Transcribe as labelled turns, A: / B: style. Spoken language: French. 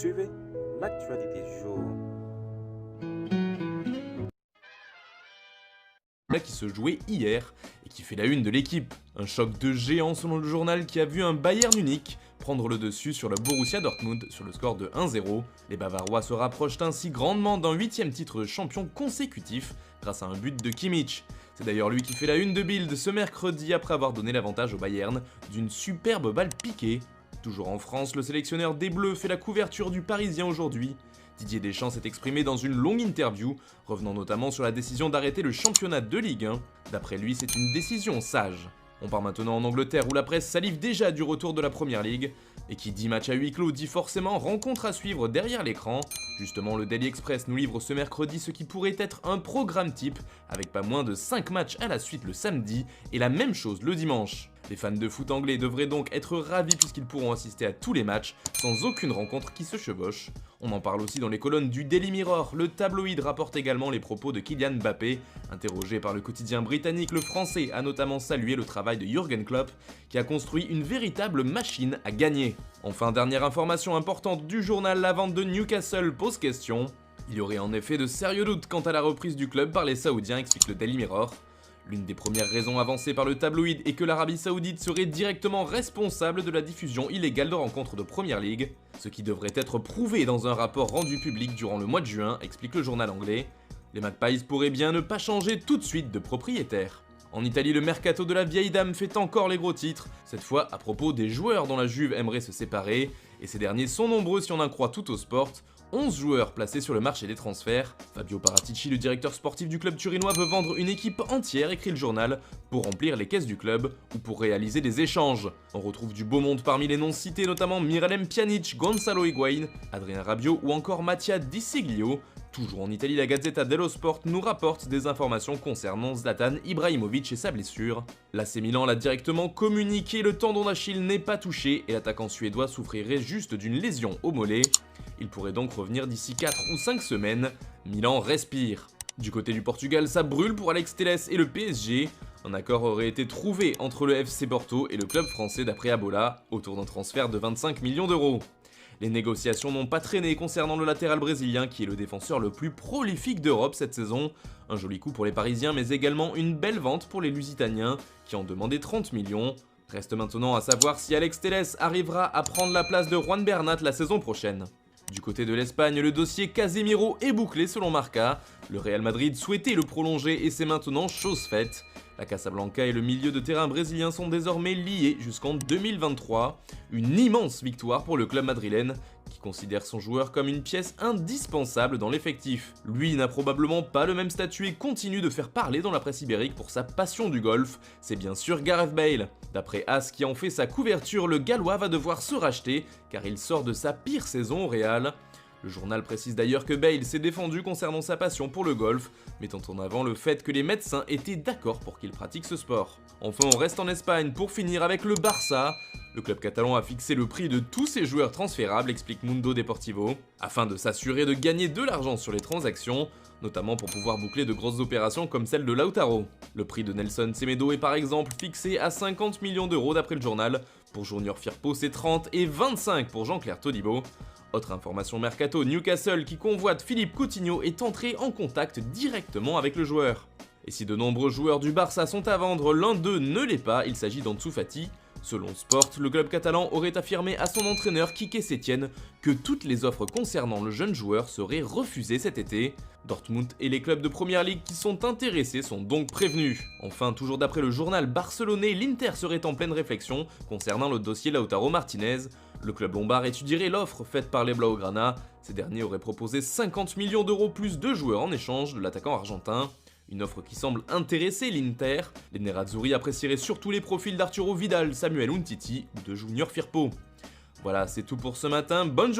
A: Suivez l'actualité du jour.
B: Qui se jouait hier et qui fait la une de l'équipe. Un choc de géant selon le journal qui a vu un Bayern Munich prendre le dessus sur le Borussia Dortmund sur le score de 1-0. Les Bavarois se rapprochent ainsi grandement d'un 8e titre de champion consécutif grâce à un but de Kimmich. C'est d'ailleurs lui qui fait la une de Bild ce mercredi après avoir donné l'avantage au Bayern d'une superbe balle piquée. Toujours en France, le sélectionneur des Bleus fait la couverture du Parisien aujourd'hui. Didier Deschamps s'est exprimé dans une longue interview, revenant notamment sur la décision d'arrêter le championnat de Ligue 1. D'après lui, c'est une décision sage. On part maintenant en Angleterre où la presse salive déjà du retour de la Première Ligue. Et qui dit match à huis clos dit forcément rencontre à suivre derrière l'écran. Justement, le Daily Express nous livre ce mercredi ce qui pourrait être un programme type, avec pas moins de 5 matchs à la suite le samedi et la même chose le dimanche. Les fans de foot anglais devraient donc être ravis puisqu'ils pourront assister à tous les matchs sans aucune rencontre qui se chevauche. On en parle aussi dans les colonnes du Daily Mirror. Le tabloïd rapporte également les propos de Kylian Mbappé. Interrogé par le quotidien britannique, le français a notamment salué le travail de Jürgen Klopp qui a construit une véritable machine à gagner. Enfin, dernière information importante du journal, la vente de Newcastle pose question. Il y aurait en effet de sérieux doutes quant à la reprise du club par les Saoudiens, explique le Daily Mirror. L'une des premières raisons avancées par le tabloïd est que l'Arabie Saoudite serait directement responsable de la diffusion illégale de rencontres de Première Ligue, ce qui devrait être prouvé dans un rapport rendu public durant le mois de juin, explique le journal anglais. Les Magpies pourraient bien ne pas changer tout de suite de propriétaire. En Italie, le mercato de la vieille dame fait encore les gros titres, cette fois à propos des joueurs dont la Juve aimerait se séparer, et ces derniers sont nombreux si on en croit tout au sport. 11 joueurs placés sur le marché des transferts. Fabio Paratici, le directeur sportif du club turinois, veut vendre une équipe entière, écrit le journal, pour remplir les caisses du club ou pour réaliser des échanges. On retrouve du beau monde parmi les noms cités, notamment Miralem Pjanic, Gonzalo Higuaín, Adrien Rabiot ou encore Mattia Di Siglio. Toujours en Italie, la Gazzetta dello Sport nous rapporte des informations concernant Zlatan Ibrahimovic et sa blessure. L'AC Milan l'a directement communiqué, le tendon d'Achille n'est pas touché et l'attaquant suédois souffrirait juste d'une lésion au mollet. Il pourrait donc revenir d'ici 4 ou 5 semaines. Milan respire. Du côté du Portugal, ça brûle pour Alex Telles et le PSG. Un accord aurait été trouvé entre le FC Porto et le club français d'après Abola, autour d'un transfert de 25 millions d'euros. Les négociations n'ont pas traîné concernant le latéral brésilien qui est le défenseur le plus prolifique d'Europe cette saison. Un joli coup pour les Parisiens mais également une belle vente pour les Lusitaniens qui en demandaient 30 millions. Reste maintenant à savoir si Alex Telles arrivera à prendre la place de Juan Bernat la saison prochaine. Du côté de l'Espagne, le dossier Casemiro est bouclé selon Marca. Le Real Madrid souhaitait le prolonger et c'est maintenant chose faite. La Casablanca et le milieu de terrain brésilien sont désormais liés jusqu'en 2023. Une immense victoire pour le club madrilène, qui considère son joueur comme une pièce indispensable dans l'effectif. Lui n'a probablement pas le même statut et continue de faire parler dans la presse ibérique pour sa passion du golf. C'est bien sûr Gareth Bale. D'après As qui en fait sa couverture, le Gallois va devoir se racheter car il sort de sa pire saison au Real. Le journal précise d'ailleurs que Bale s'est défendu concernant sa passion pour le golf, mettant en avant le fait que les médecins étaient d'accord pour qu'il pratique ce sport. Enfin, on reste en Espagne pour finir avec le Barça. Le club catalan a fixé le prix de tous ses joueurs transférables, explique Mundo Deportivo, afin de s'assurer de gagner de l'argent sur les transactions, notamment pour pouvoir boucler de grosses opérations comme celle de Lautaro. Le prix de Nelson Semedo est par exemple fixé à 50 millions d'euros d'après le journal. Pour Junior Firpo, c'est 30 et 25 pour Jean-Claire Todibo. Autre information mercato, Newcastle qui convoite Philippe Coutinho est entré en contact directement avec le joueur. Et si de nombreux joueurs du Barça sont à vendre, l'un d'eux ne l'est pas, il s'agit d'Ansu Fati. Selon Sport, le club catalan aurait affirmé à son entraîneur Quique Sétienne que toutes les offres concernant le jeune joueur seraient refusées cet été. Dortmund et les clubs de Première Ligue qui sont intéressés sont donc prévenus. Enfin, toujours d'après le journal barcelonais, l'Inter serait en pleine réflexion concernant le dossier Lautaro Martinez. Le club lombard étudierait l'offre faite par les Blaugrana. Ces derniers auraient proposé 50 millions d'euros plus 2 joueurs en échange de l'attaquant argentin. Une offre qui semble intéresser l'Inter. Les Nerazzurri apprécieraient surtout les profils d'Arturo Vidal, Samuel Umtiti ou de Junior Firpo. Voilà, c'est tout pour ce matin. Bonne journée.